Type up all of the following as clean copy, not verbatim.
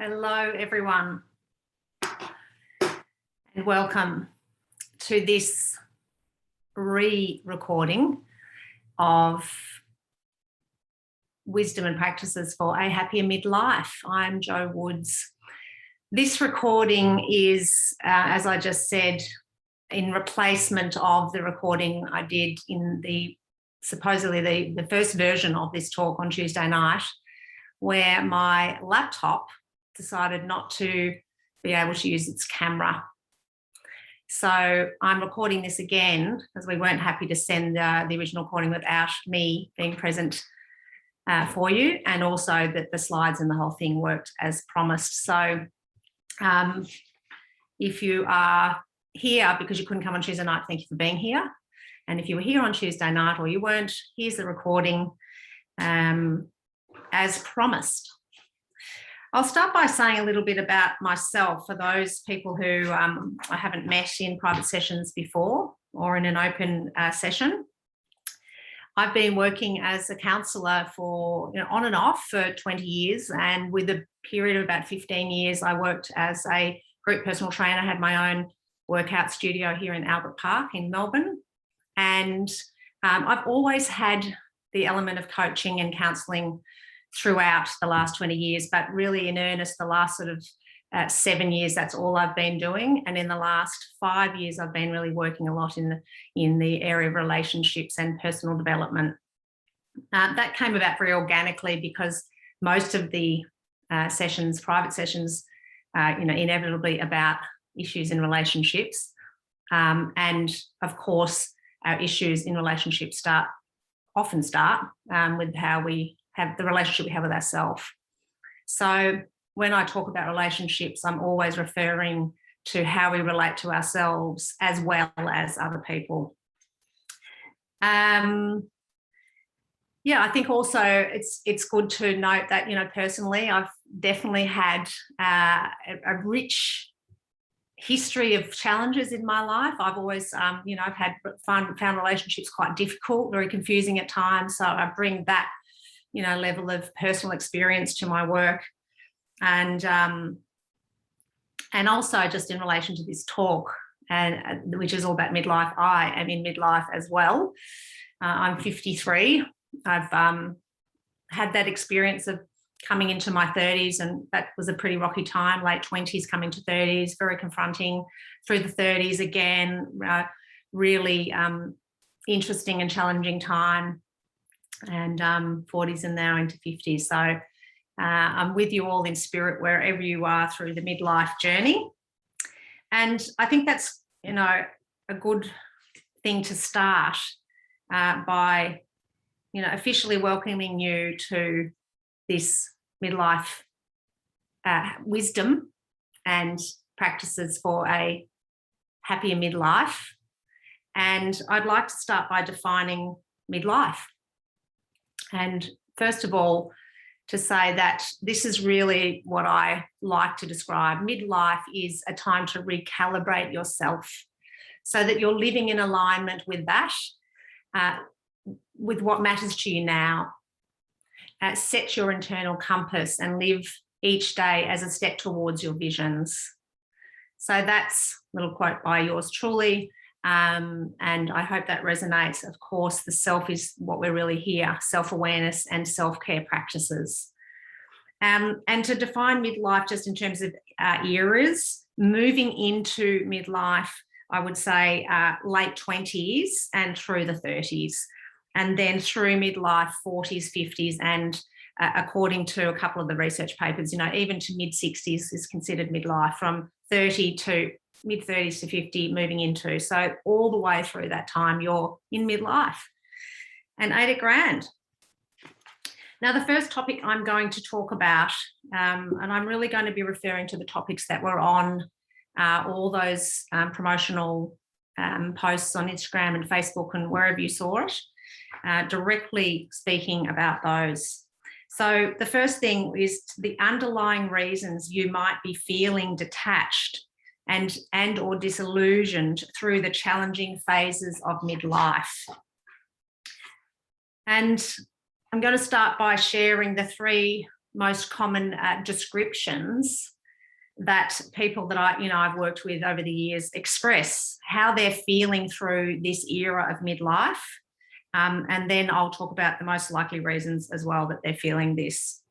Hello, everyone, and welcome to this re-recording of Wisdom and Practices for a Happier Midlife. I'm Jo Woods. This recording is, as I just said, in replacement of the recording I did in supposedly the first version of this talk on Tuesday night, where my laptop decided not to be able to use its camera. So I'm recording this again because we weren't happy to send the original recording without me being present for you, and also that the slides and the whole thing worked as promised. So if you are here because you couldn't come on Tuesday night, thank you for being here. And if you were here on Tuesday night or you weren't, here's the recording as promised. I'll start by saying a little bit about myself for those people who I haven't met in private sessions before or in an open session. I've been working as a counsellor for, on and off for 20 years, and with a period of about 15 years, I worked as a group personal trainer. I had my own workout studio here in Albert Park in Melbourne, and I've always had the element of coaching and counselling throughout the last 20 years, but really in earnest the last sort of 7 years, that's all I've been doing. And in the last 5 years, I've been really working a lot in the area of relationships and personal development. That came about very organically because most of the sessions, private sessions, inevitably about issues in relationships. And of course, our issues in relationships often start with how we have the relationship we have with ourselves. So when I talk about relationships, I'm always referring to how we relate to ourselves as well as other people. I think also it's good to note that, personally, I've definitely had a rich history of challenges in my life. I've always, I've found relationships quite difficult, very confusing at times. So I bring that level of personal experience to my work, and also just in relation to this talk, and which is all about midlife. I am in midlife as well. I'm 53. I've had that experience of coming into my 30s, and that was a pretty rocky time. Late 20s, coming to 30s, very confronting. Through the 30s again, really interesting and challenging time. And 40s and now into 50s. So I'm with you all in spirit wherever you are through the midlife journey. And I think that's, a good thing to start by, officially welcoming you to this midlife wisdom and practices for a happier midlife. And I'd like to start by defining midlife. And first of all, to say that this is really what I like to describe. Midlife is a time to recalibrate yourself so that you're living in alignment with that, with what matters to you now. Set your internal compass and live each day as a step towards your visions. So that's a little quote by yours truly. And I hope that resonates. Of course, the self is what we're really here, self-awareness and self-care practices. And to define midlife just in terms of eras, moving into midlife, I would say late 20s and through the 30s, and then through midlife 40s, 50s, and according to a couple of the research papers, even to mid-60s is considered midlife, from 30 to mid-30s to 50 moving into. So all the way through that time, you're in midlife. And ain't it grand? Now, the first topic I'm going to talk about, and I'm really going to be referring to the topics that were on all those promotional posts on Instagram and Facebook and wherever you saw it, directly speaking about those. So the first thing is the underlying reasons you might be feeling detached and or disillusioned through the challenging phases of midlife. And I'm going to start by sharing the 3 most common descriptions that people that I've worked with over the years express how they're feeling through this era of midlife. And then I'll talk about the most likely reasons as well that they're feeling this.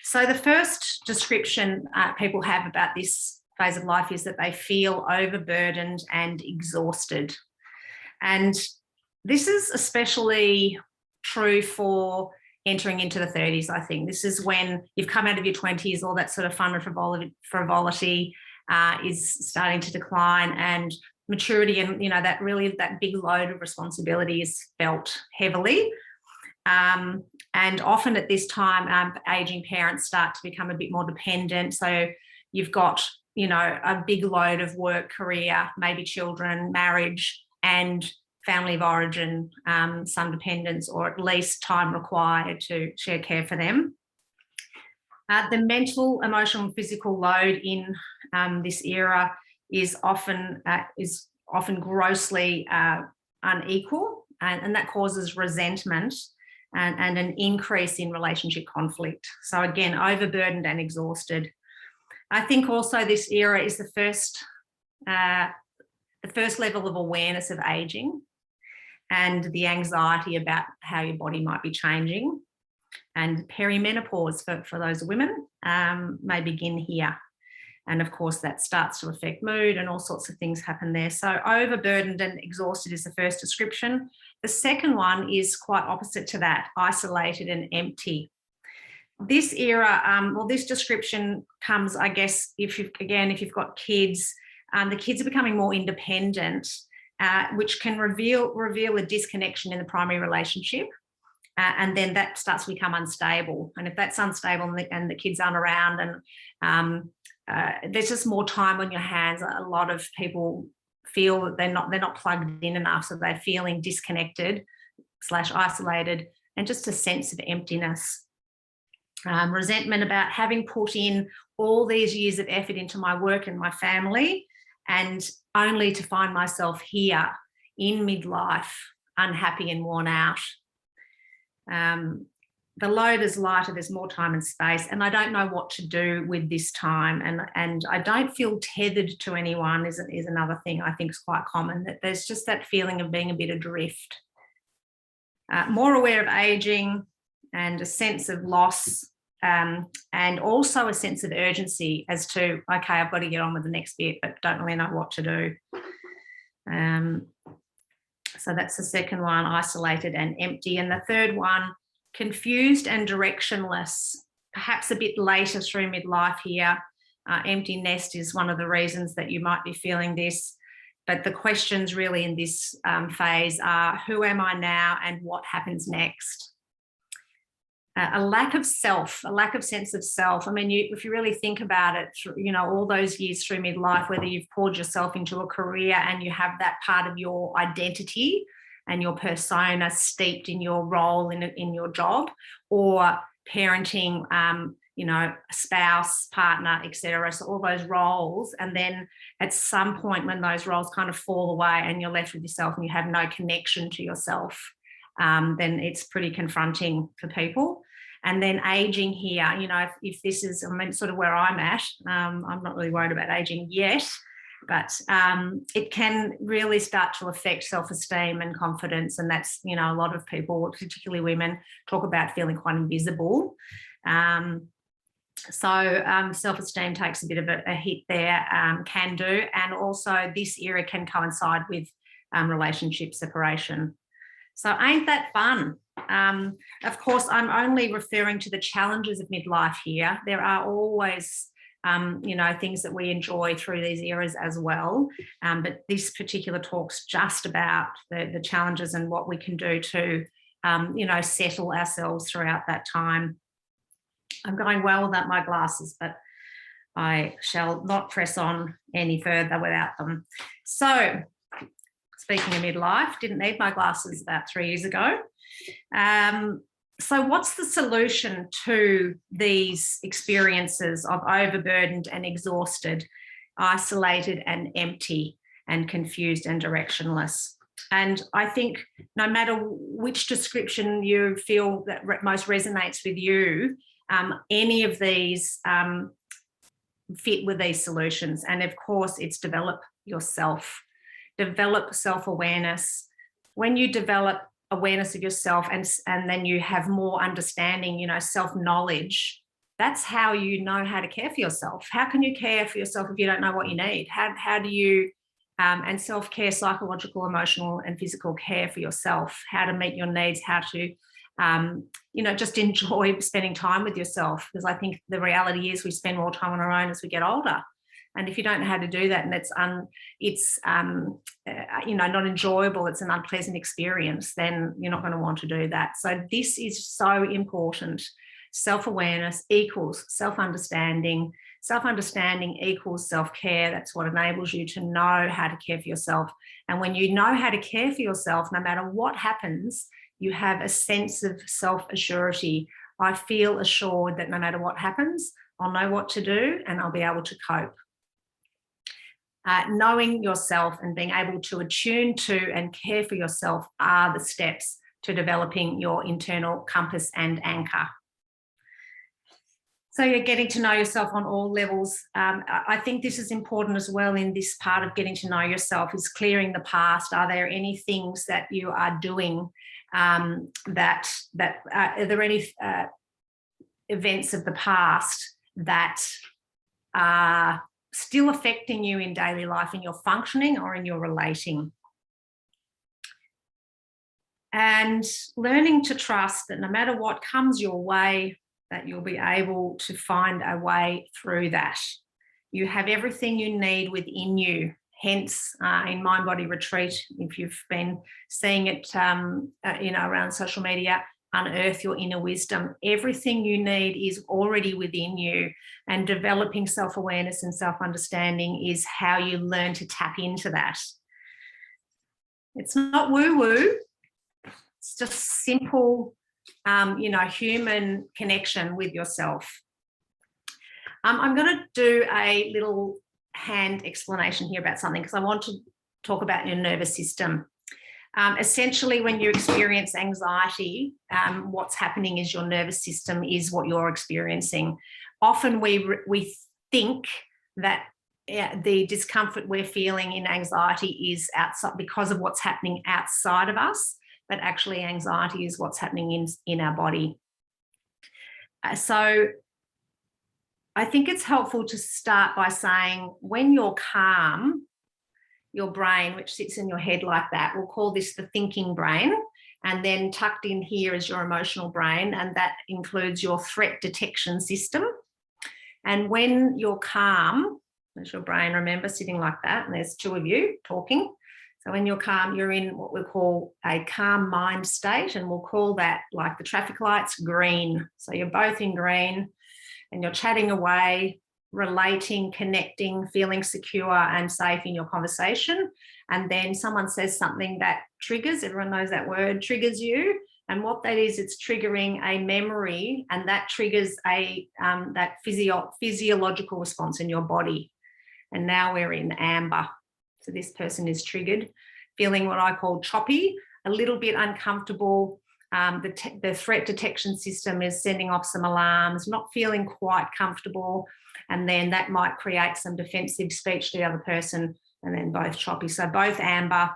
So the first description people have about this phase of life is that they feel overburdened and exhausted. And this is especially true for entering into the 30s, I think. This is when you've come out of your 20s, all that sort of fun and frivolity is starting to decline, and maturity and, that big load of responsibility is felt heavily. And often at this time, aging parents start to become a bit more dependent. So you've got, a big load of work, career, maybe children, marriage, and family of origin, some dependents, or at least time required to share care for them. The mental, emotional, and physical load in this era is often grossly unequal, and that causes resentment and an increase in relationship conflict. So again, overburdened and exhausted. I think also this era is the first level of awareness of aging and the anxiety about how your body might be changing. And perimenopause for those women may begin here. And of course, that starts to affect mood, and all sorts of things happen there. So overburdened and exhausted is the first description. The second one is quite opposite to that, isolated and empty. This era, this description comes, I guess, if you've got kids, the kids are becoming more independent, which can reveal a disconnection in the primary relationship. And then that starts to become unstable. And if that's unstable and the kids aren't around, and there's just more time on your hands, a lot of people feel that they're not plugged in enough, so they're feeling disconnected / isolated, and just a sense of emptiness. Resentment about having put in all these years of effort into my work and my family, and only to find myself here in midlife, unhappy and worn out. The load is lighter, there's more time and space, and I don't know what to do with this time, and I don't feel tethered to anyone is another thing I think is quite common, that there's just that feeling of being a bit adrift. More aware of aging, and a sense of loss, and also a sense of urgency as to, okay, I've got to get on with the next bit, but don't really know what to do. So that's the second one, isolated and empty. And the third one, confused and directionless, perhaps a bit later through midlife here. Empty nest is one of the reasons that you might be feeling this. But the questions really in this phase are, who am I now and what happens next? A lack of self, a lack of sense of self. I mean, if you really think about it, all those years through midlife, whether you've poured yourself into a career and you have that part of your identity and your persona steeped in your role in your job, or parenting, a spouse, partner, etc. So all those roles, and then at some point when those roles kind of fall away and you're left with yourself and you have no connection to yourself, then it's pretty confronting for people. And then aging here, if this is, sort of where I'm at, I'm not really worried about aging yet, but it can really start to affect self-esteem and confidence. And that's, a lot of people, particularly women, talk about feeling quite invisible. So self-esteem takes a bit of a hit there, can do. And also this era can coincide with relationship separation. So ain't that fun? Of course, I'm only referring to the challenges of midlife here. There are always, things that we enjoy through these eras as well. But this particular talk's just about the challenges and what we can do to, settle ourselves throughout that time. I'm going well without my glasses, but I shall not press on any further without them. So, speaking of midlife, didn't need my glasses about 3 years ago. So what's the solution to these experiences of overburdened and exhausted, isolated and empty, and confused and directionless? And I think no matter which description you feel that most resonates with you, Any of these fit with these solutions. And of course, it's develop yourself, develop self-awareness. When you develop awareness of yourself and then you have more understanding, you know, self-knowledge, that's how you know how to care for yourself. How can you care for yourself if you don't know what you need? How do you, and self-care, psychological, emotional, and physical care for yourself, how to meet your needs, how to, you know, just enjoy spending time with yourself. Because I think the reality is we spend more time on our own as we get older. And if you don't know how to do that, and it's you know, not enjoyable, it's an unpleasant experience, then you're not going to want to do that. So this is so important. Self-awareness equals self-understanding. Self-understanding equals self-care. That's what enables you to know how to care for yourself. And when you know how to care for yourself, no matter what happens, you have a sense of self-assurity. I feel assured that no matter what happens, I'll know what to do and I'll be able to cope. Knowing yourself and being able to attune to and care for yourself are the steps to developing your internal compass and anchor. So you're getting to know yourself on all levels. I think this is important as well in this part of getting to know yourself, is clearing the past. Are there any things that you are doing are there any events of the past that are still affecting you in daily life, in your functioning or in your relating? And learning to trust that no matter what comes your way, that you'll be able to find a way through that. You have everything you need within you. Hence, in Mind Body Retreat, if you've been seeing it, you know, around social media, unearth your inner wisdom. Everything you need is already within you, and developing self-awareness and self-understanding is how you learn to tap into that. It's not woo-woo. It's just simple, you know, human connection with yourself. I'm going to do a little hand explanation here about something, because I want to talk about your nervous system. Essentially, when you experience anxiety, what's happening is your nervous system is what you're experiencing. Often we think that the discomfort we're feeling in anxiety is outside because of what's happening outside of us, but actually anxiety is what's happening in our body. So I think it's helpful to start by saying, when you're calm, your brain, which sits in your head like that, we'll call this the thinking brain, and then tucked in here is your emotional brain, and that includes your threat detection system. And when you're calm, there's your brain, remember, sitting like that, and there's two of you talking. So when you're calm, you're in what we call a calm mind state, and we'll call that, like the traffic lights, green. So you're both in green and you're chatting away, relating, connecting, feeling secure and safe in your conversation. And then someone says something that triggers, everyone knows that word, triggers you. And what that is, it's triggering a memory, and that triggers a that physiological response in your body. And now we're in amber. So this person is triggered, feeling what I call choppy, a little bit uncomfortable. The threat detection system is sending off some alarms, not feeling quite comfortable. And then that might create some defensive speech to the other person, and then both choppy. So both amber.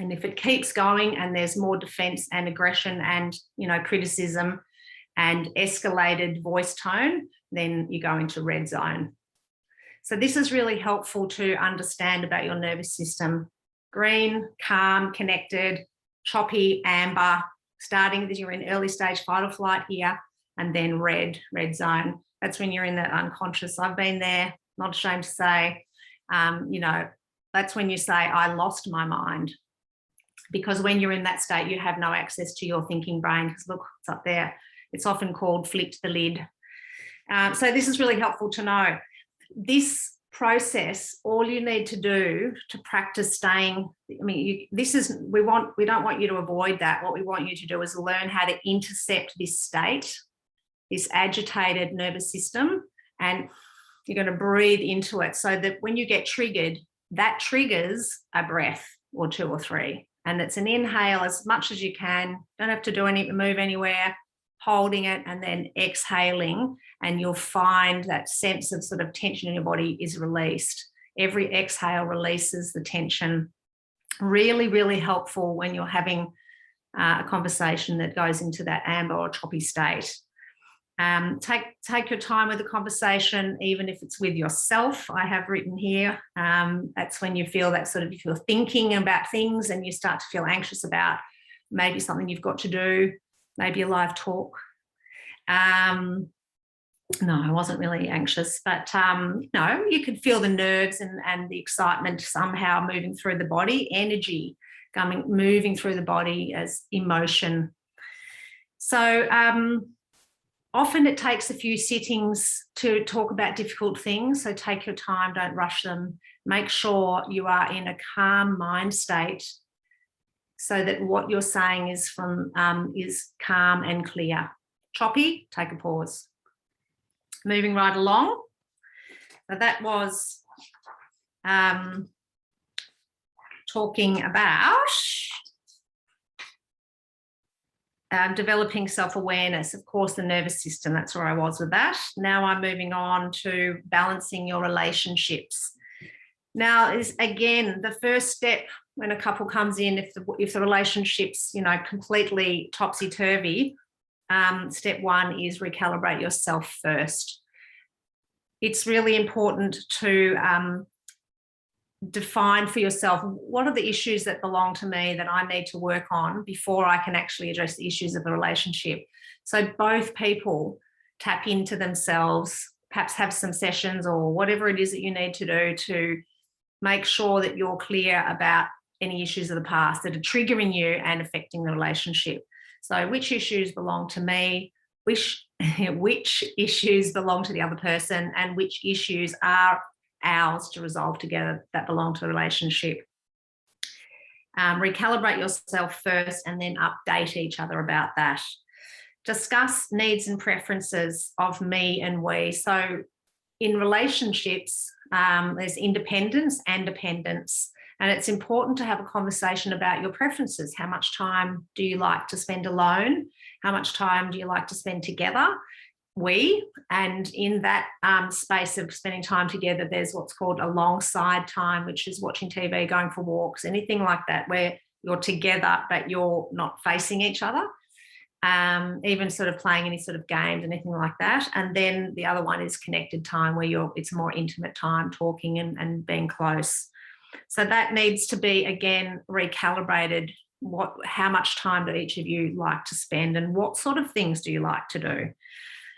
And if it keeps going and there's more defense and aggression and, you know, criticism and escalated voice tone, then you go into red zone. So this is really helpful to understand about your nervous system. Green, calm, connected, choppy, amber, starting that you're in early stage fight or flight here, and then red zone. That's when you're in that unconscious. I've been there, not ashamed to say, you know, that's when you say, I lost my mind. Because when you're in that state, you have no access to your thinking brain, because look, it's up there. It's often called flipped the lid. So this is really helpful to know. This process, all you need to do to practice staying, I mean, we don't want you to avoid that. What we want you to do is learn how to intercept this state, this agitated nervous system, and you're going to breathe into it, so that when you get triggered, that triggers a breath or two or three. And it's an inhale as much as you can. Don't have to move anywhere. holding it, and then exhaling, and you'll find that sense of sort of tension in your body is released. Every exhale releases the tension. Really, really helpful when you're having a conversation that goes into that amber or choppy state. Take your time with the conversation, even if it's with yourself. I have written here, that's when you feel that sort of, if you're thinking about things and you start to feel anxious about maybe something you've got to do, maybe a live talk. No, I wasn't really anxious, but no, you could feel the nerves and the excitement somehow moving through the body, energy moving through the body as emotion. So often it takes a few sittings to talk about difficult things. So take your time, don't rush them. Make sure you are in a calm mind state so that what you're saying is calm and clear. Choppy, take a pause. Moving right along. So that was talking about developing self-awareness, of course, the nervous system. That's where I was with that. Now I'm moving on to balancing your relationships. Now is, again, the first step when a couple comes in, if the relationship's, completely topsy-turvy, step one is recalibrate yourself first. It's really important to define for yourself, what are the issues that belong to me that I need to work on before I can actually address the issues of the relationship. So both people tap into themselves, perhaps have some sessions or whatever it is that you need to do to make sure that you're clear about any issues of the past that are triggering you and affecting the relationship. So which issues belong to me, which issues belong to the other person, and which issues are ours to resolve together that belong to the relationship. Recalibrate yourself first and then update each other about that. Discuss needs and preferences of me and we. So in relationships, there's independence and dependence. And it's important to have a conversation about your preferences. How much time do you like to spend alone? How much time do you like to spend together? And in that space of spending time together, there's what's called alongside time, which is watching TV, going for walks, anything like that, where you're together, but you're not facing each other. Even sort of playing any sort of games, anything like that. And then the other one is connected time, where it's more intimate time, talking and being close. So that needs to be, again, recalibrated. How much time do each of you like to spend, and what sort of things do you like to do?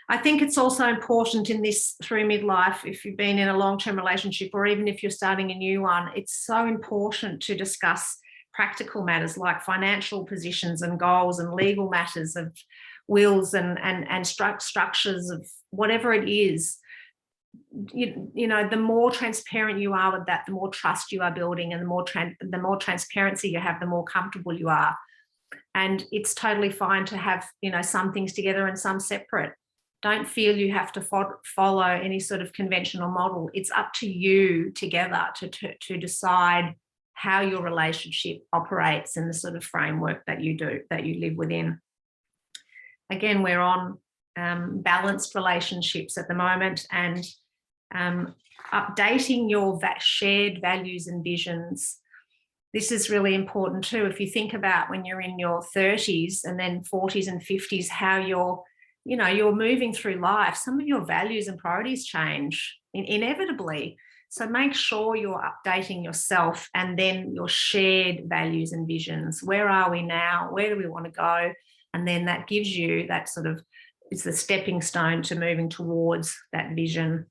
I think it's also important in this through midlife, if you've been in a long-term relationship or even if you're starting a new one, it's so important to discuss practical matters like financial positions and goals and legal matters of wills and structures of whatever it is. The more transparent you are with that, the more trust you are building, and the more transparency you have, the more comfortable you are. And it's totally fine to have, some things together and some separate. Don't feel you have to follow any sort of conventional model. It's up to you together to decide how your relationship operates in the sort of framework that you live within. Again, we're on balanced relationships at the moment, and updating your shared values and visions. This is really important too. If you think about when you're in your 30s and then 40s and 50s, how you're moving through life, some of your values and priorities change inevitably. So make sure you're updating yourself and then your shared values and visions. Where are we now? Where do we want to go? And then that gives you that sort of, it's the stepping stone to moving towards that vision.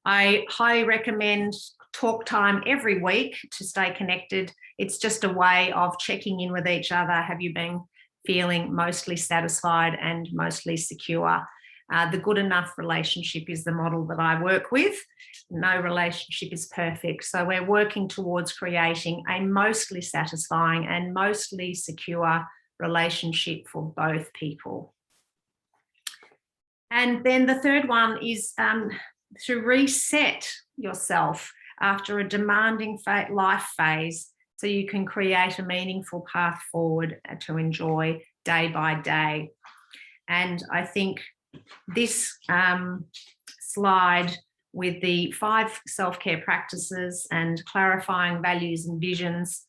I highly recommend talk time every week to stay connected. It's just a way of checking in with each other. Have you been feeling mostly satisfied and mostly secure? The good enough relationship is the model that I work with. No relationship is perfect. So we're working towards creating a mostly satisfying and mostly secure relationship for both people. And then the third one is to reset yourself after a demanding life phase so you can create a meaningful path forward to enjoy day by day. And I think this slide with the 5 self-care practices and clarifying values and visions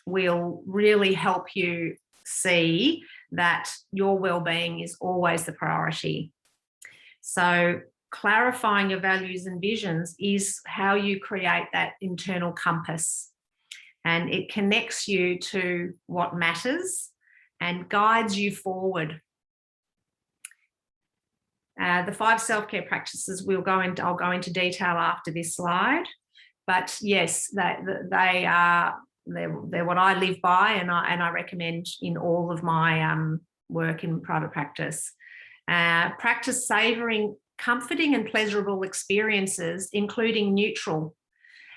will really help you see that your well-being is always the priority. So clarifying your values and visions is how you create that internal compass, and it connects you to what matters and guides you forward. The 5 self-care practices I'll go into detail after this slide, but yes, they're what I live by, and I recommend in all of my work in private practice. Practice savouring comforting and pleasurable experiences, including neutral,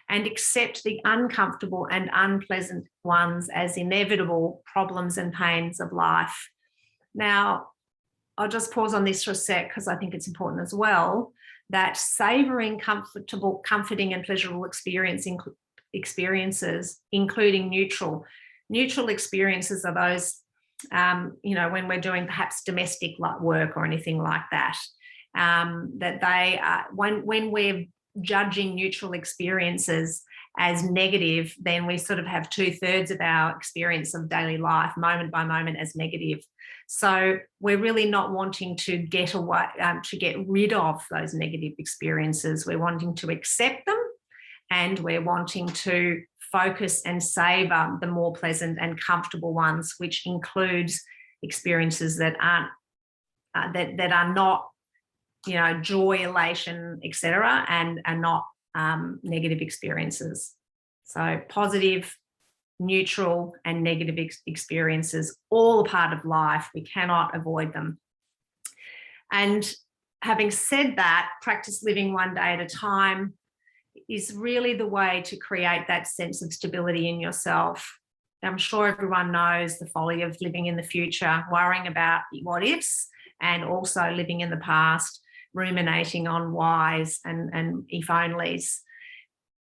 and accept the uncomfortable and unpleasant ones as inevitable problems and pains of life. Now, I'll just pause on this for a sec because I think it's important as well, that savouring comforting and pleasurable experiences, including neutral. Neutral experiences are those, when we're doing perhaps domestic work or anything like that, that they are, when we're judging neutral experiences as negative, then we sort of have 2/3 of our experience of daily life, moment by moment, as negative. So we're really not wanting to get away, to get rid of those negative experiences. We're wanting to accept them, and we're wanting to focus and savour the more pleasant and comfortable ones, which includes experiences that aren't that are not, joy, elation, etc., and are not negative experiences. So positive, neutral, and negative experiences, all a part of life. We cannot avoid them. And having said that, practice living one day at a time is really the way to create that sense of stability in yourself. I'm sure everyone knows the folly of living in the future, worrying about what ifs, and also living in the past, ruminating on whys and if onlys.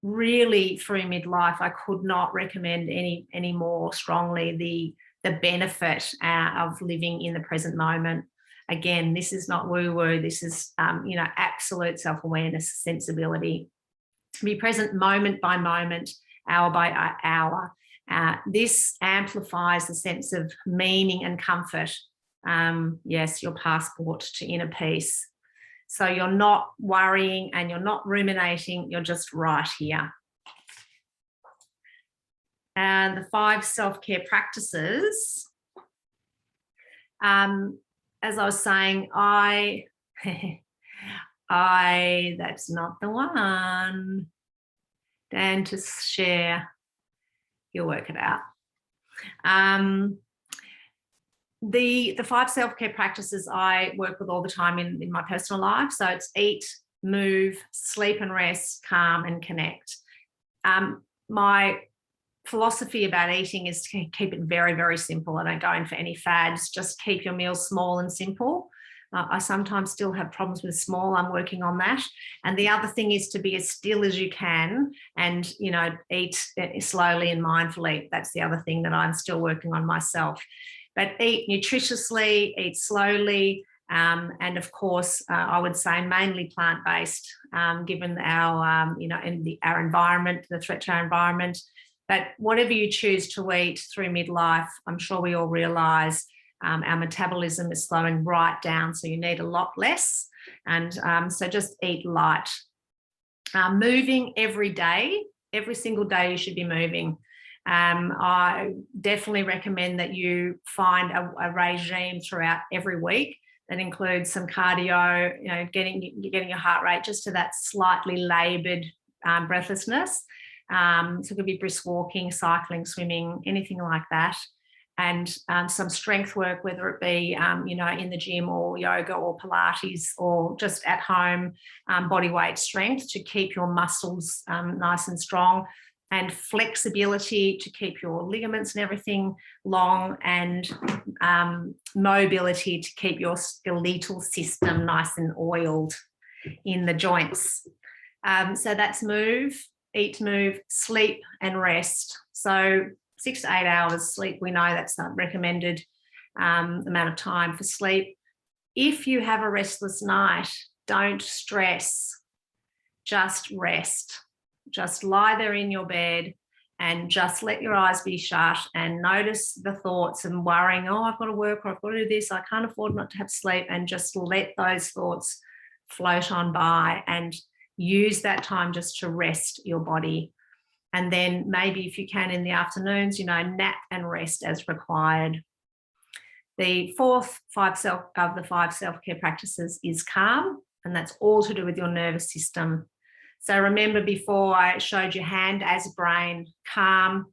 Really, through midlife, I could not recommend any more strongly the benefit of living in the present moment. Again, this is not woo-woo. This is absolute self-awareness, sensibility. To be present moment by moment, hour by hour. This amplifies the sense of meaning and comfort. Yes, your passport to inner peace. So you're not worrying and you're not ruminating, you're just right here. And the 5 self-care practices. As I was saying, that's not the one. Dan, to share, you'll work it out. The 5 self-care practices I work with all the time in my personal life. So it's eat, move, sleep and rest, calm and connect. My philosophy about eating is to keep it very, very simple. I don't go in for any fads. Just keep your meals small and simple. I sometimes still have problems with small. I'm working on that. And the other thing is to be as still as you can and, eat slowly and mindfully. That's the other thing that I'm still working on myself. But eat nutritiously, eat slowly, and of course, I would say mainly plant-based, given our, our environment, the threat to our environment. But whatever you choose to eat through midlife, I'm sure we all realise our metabolism is slowing right down, so you need a lot less. And so just eat light. Moving every day, every single day you should be moving. I definitely recommend that you find a regime throughout every week that includes some cardio, getting your heart rate just to that slightly laboured breathlessness. So it could be brisk walking, cycling, swimming, anything like that. And some strength work, whether it be, in the gym or yoga or Pilates or just at home, body weight strength to keep your muscles nice and strong, and flexibility to keep your ligaments and everything long, and mobility to keep your skeletal system nice and oiled in the joints. So that's move, eat, move, sleep and rest. So 6 to 8 hours sleep, we know that's not recommended. amount of time for sleep. If you have a restless night, don't stress, just rest. Just lie there in your bed and just let your eyes be shut and notice the thoughts and worrying, oh, I've got to work or I've got to do this, I can't afford not to have sleep, and just let those thoughts float on by and use that time just to rest your body. And then maybe if you can in the afternoons, nap and rest as required. The fourth of the 5 self-care practices is calm, and that's all to do with your nervous system. So remember, before I showed you hand as brain, calm,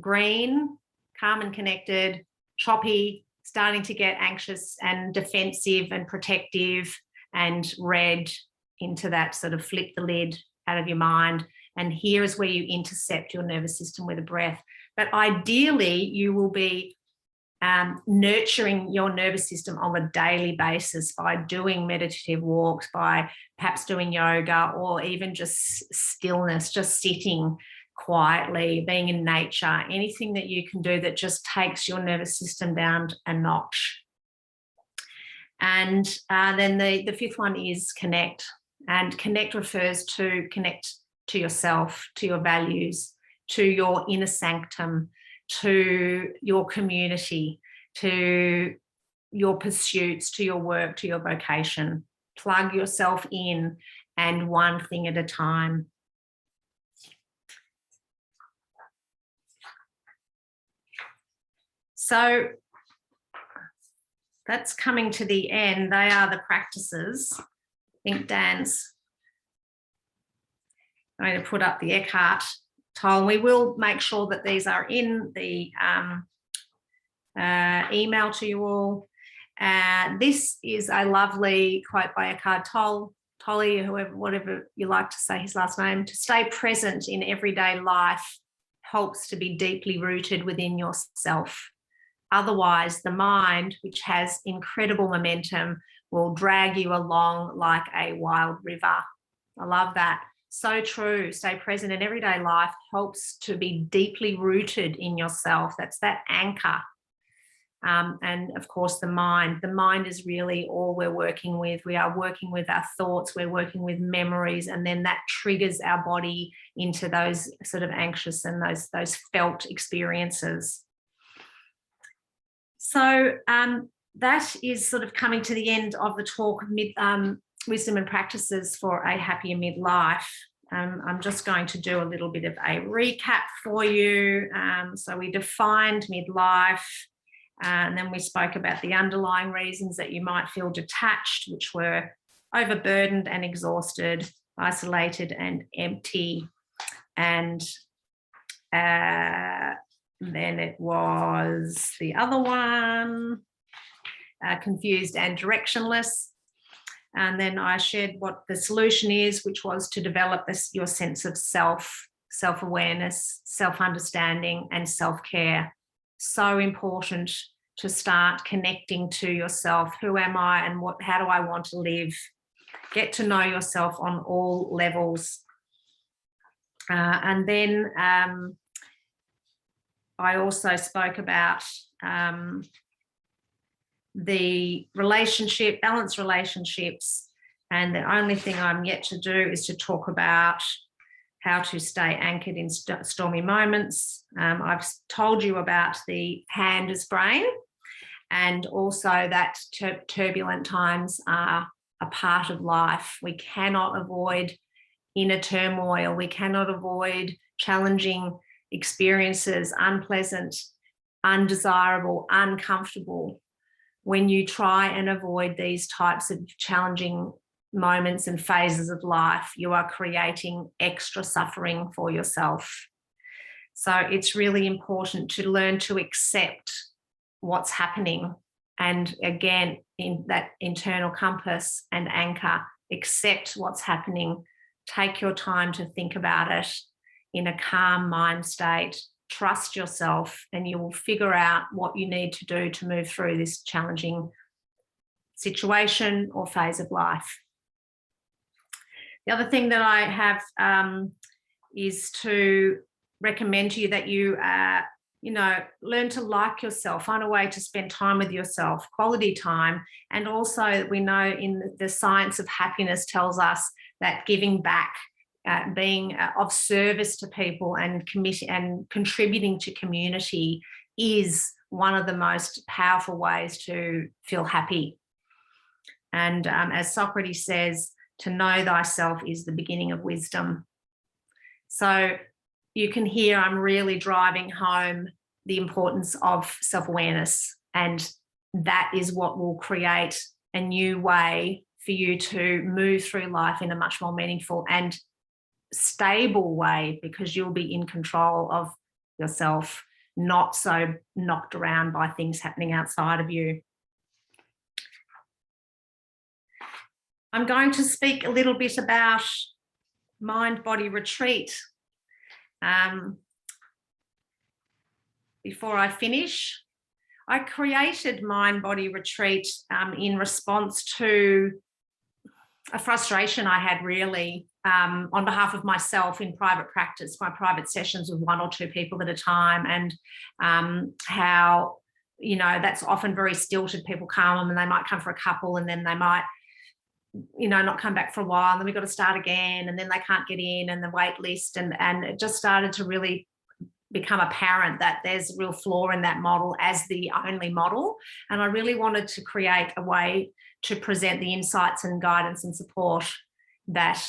green, calm and connected, choppy, starting to get anxious and defensive and protective, and red into that sort of flip the lid out of your mind. And here is where you intercept your nervous system with a breath. But ideally, you will be nurturing your nervous system on a daily basis by doing meditative walks, by perhaps doing yoga, or even just stillness, just sitting quietly, being in nature, anything that you can do that just takes your nervous system down a notch. And then the fifth one is connect. And connect refers to connect to yourself, to your values, to your inner sanctum, to your community, to your pursuits, to your work, to your vocation. Plug yourself in, and one thing at a time. So that's coming to the end. They are the practices. I think Dan's going to put up the Eckhart Tolle. We will make sure that these are in the email to you all. This is a lovely quote by Eckhart Tolle, whatever you like to say his last name. To stay present in everyday life helps to be deeply rooted within yourself. Otherwise, the mind, which has incredible momentum, will drag you along like a wild river. I love that. So true. Stay present in everyday life helps to be deeply rooted in yourself. That's that anchor. And of course, the mind is really all we're working with. We are working with our thoughts, we're working with memories, and then that triggers our body into those sort of anxious and those felt experiences. So that is sort of coming to the end of the talk, wisdom and practices for a happier midlife. I'm just going to do a little bit of a recap for you. So we defined midlife, and then we spoke about the underlying reasons that you might feel detached, which were overburdened and exhausted, isolated and empty. And then it was the other one, confused and directionless. And then I shared what the solution is, which was to develop your sense of self-awareness, self-understanding, and self-care. So important to start connecting to yourself. Who am I, and how do I want to live? Get to know yourself on all levels. And then I also spoke about the balanced relationships, and the only thing I'm yet to do is to talk about how to stay anchored in stormy moments. I've told you about the hand as brain, and also that turbulent times are a part of life. We cannot avoid inner turmoil. We cannot avoid challenging experiences, unpleasant, undesirable, uncomfortable. When you try and avoid these types of challenging moments and phases of life, you are creating extra suffering for yourself. So it's really important to learn to accept what's happening. And again, in that internal compass and anchor, accept what's happening. Take your time to think about it in a calm mind state. Trust yourself, and you will figure out what you need to do to move through this challenging situation or phase of life. The other thing that I have is to recommend to you that you learn to like yourself, find a way to spend time with yourself, quality time. And also, we know in the science of happiness tells us that giving back, being of service to people and contributing to community is one of the most powerful ways to feel happy. And as Socrates says, to know thyself is the beginning of wisdom. So you can hear I'm really driving home the importance of self-awareness, and that is what will create a new way for you to move through life in a much more meaningful and stable way, because you'll be in control of yourself, not so knocked around by things happening outside of you. I'm going to speak a little bit about mind-body retreat before I finish. I created mind-body retreat in response to a frustration I had, really, on behalf of myself in private practice, my private sessions with 1 or 2 people at a time, and how, that's often very stilted. People come and they might come for a couple, and then they might, not come back for a while, and then we've got to start again, and then they can't get in, and the wait list, and it just started to really become apparent that there's a real flaw in that model as the only model. And I really wanted to create a way to present the insights and guidance and support that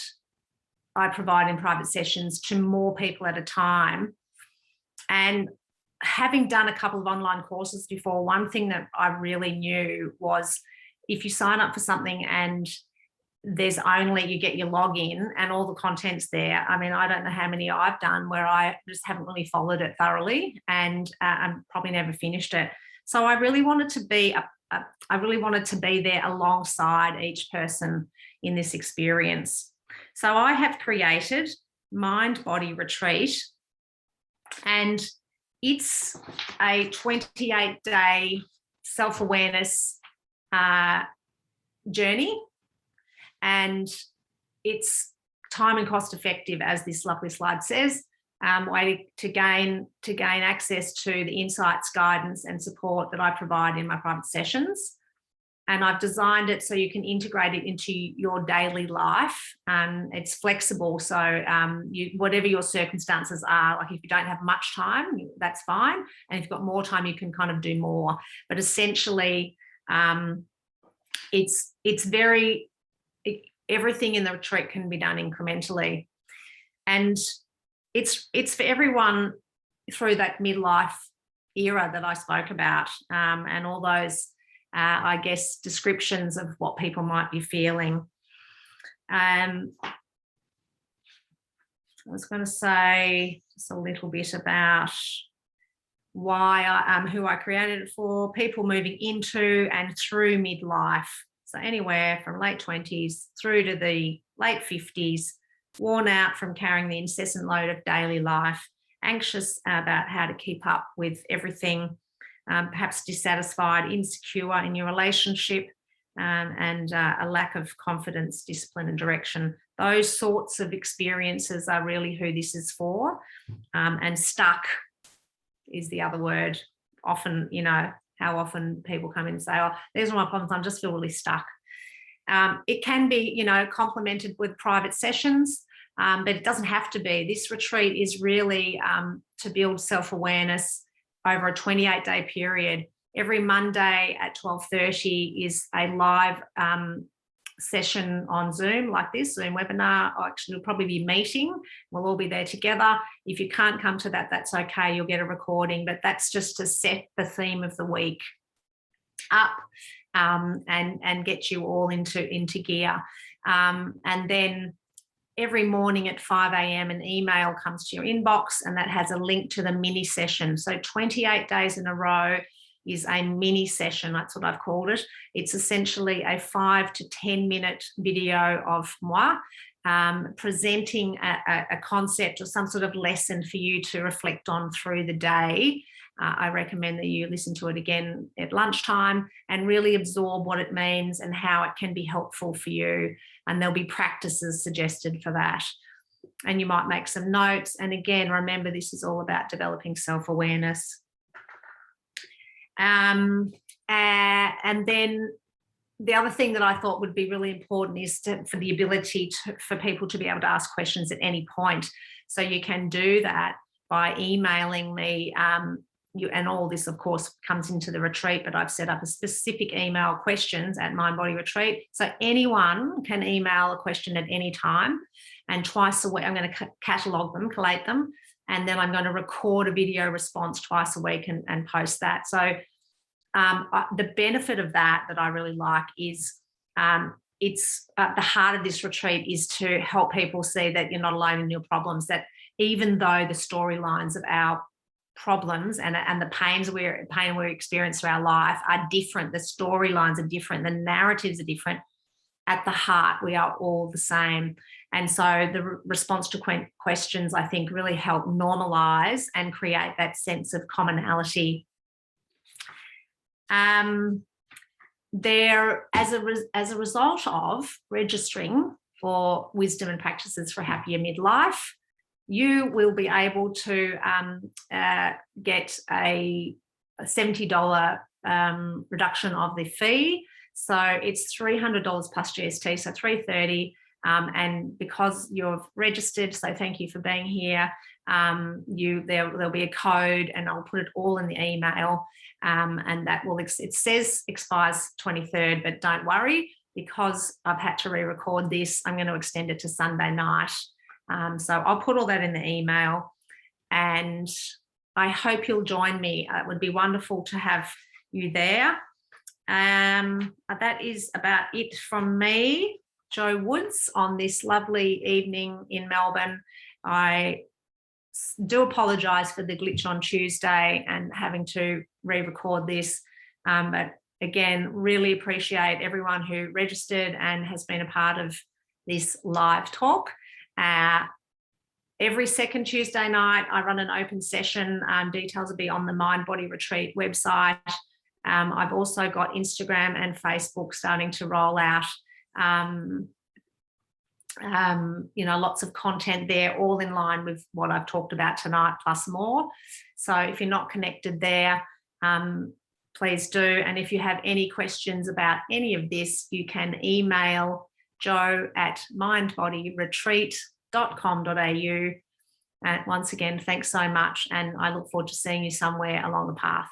I provide in private sessions to more people at a time. And having done a couple of online courses before, one thing that I really knew was, if you sign up for something and you get your login and all the content's there. I mean, I don't know how many I've done where I just haven't really followed it thoroughly, and probably never finished it. So I really wanted to be there alongside each person in this experience. So I have created Mind Body Retreat, and it's a 28-day self-awareness journey. And it's time and cost effective, as this lovely slide says, way to gain access to the insights, guidance and support that I provide in my private sessions. And I've designed it so you can integrate it into your daily life. It's flexible, so whatever your circumstances are, like if you don't have much time, that's fine. And if you've got more time, you can kind of do more. But essentially, everything in the retreat can be done incrementally, and it's for everyone through that midlife era that I spoke about, and all those I guess descriptions of what people might be feeling. I was going to say just a little bit about why who I created it for: people moving into and through midlife. So anywhere from late 20s through to the late 50s, worn out from carrying the incessant load of daily life, anxious about how to keep up with everything, perhaps dissatisfied, insecure in your relationship, and a lack of confidence, discipline and direction. Those sorts of experiences are really who this is for. And stuck is the other word. Often, how often people come in and say, oh, these are my problems, I just feel really stuck. It can be, complemented with private sessions, but it doesn't have to be. This retreat is really to build self-awareness over a 28-day period. Every Monday at 12:30 is a live session on Zoom, like this Zoom webinar. Actually, we'll probably be meeting. We'll all be there together. If you can't come to that, that's okay. You'll get a recording, but that's just to set the theme of the week up, and get you all into gear. And then every morning at 5 a.m. an email comes to your inbox, and that has a link to the mini session. So 28 days in a row is a mini session. That's what I've called it. It's essentially a 5 to 10 minute video of moi, presenting a concept or some sort of lesson for you to reflect on through the day. I recommend that you listen to it again at lunchtime and really absorb what it means and how it can be helpful for you. And there'll be practices suggested for that. And you might make some notes. And again, remember, this is all about developing self-awareness. And then the other thing that I thought would be really important is for the ability for people to be able to ask questions at any point. So you can do that by emailing me. And all this, of course, comes into the retreat, but I've set up a specific email, questions at Mind Body Retreat. So anyone can email a question at any time, and twice a week I'm going to catalogue them, collate them, and then I'm going to record a video response twice a week and post that. So the benefit of that I really like is it's the heart of this retreat is to help people see that you're not alone in your problems, that even though the storylines of our problems and the pain we experience through our life are different, the storylines are different, the narratives are different, at the heart we are all the same. And so the response to questions, I think, really help normalize and create that sense of commonality. There, as a result of registering for Wisdom and Practices for a Happier Midlife, you will be able to get a $70 reduction of the fee. So it's $300 plus GST, so $330. And because you've registered, so thank you for being here. There'll be a code, and I'll put it all in the email. And that will, it says expires 23rd, but don't worry, because I've had to re-record this, I'm going to extend it to Sunday night. So I'll put all that in the email, and I hope you'll join me. It would be wonderful to have you there. That is about it from me, Jo Woods, on this lovely evening in Melbourne. I do apologise for the glitch on Tuesday and having to re-record this. But again, really appreciate everyone who registered and has been a part of this live talk. Every second Tuesday night, I run an open session. Details will be on the Mind Body Retreat website. I've also got Instagram and Facebook starting to roll out. Lots of content there, all in line with what I've talked about tonight, plus more. So if you're not connected there, please do. And if you have any questions about any of this, you can email jo@mindbodyretreat.com.au. And once again, thanks so much. And I look forward to seeing you somewhere along the path.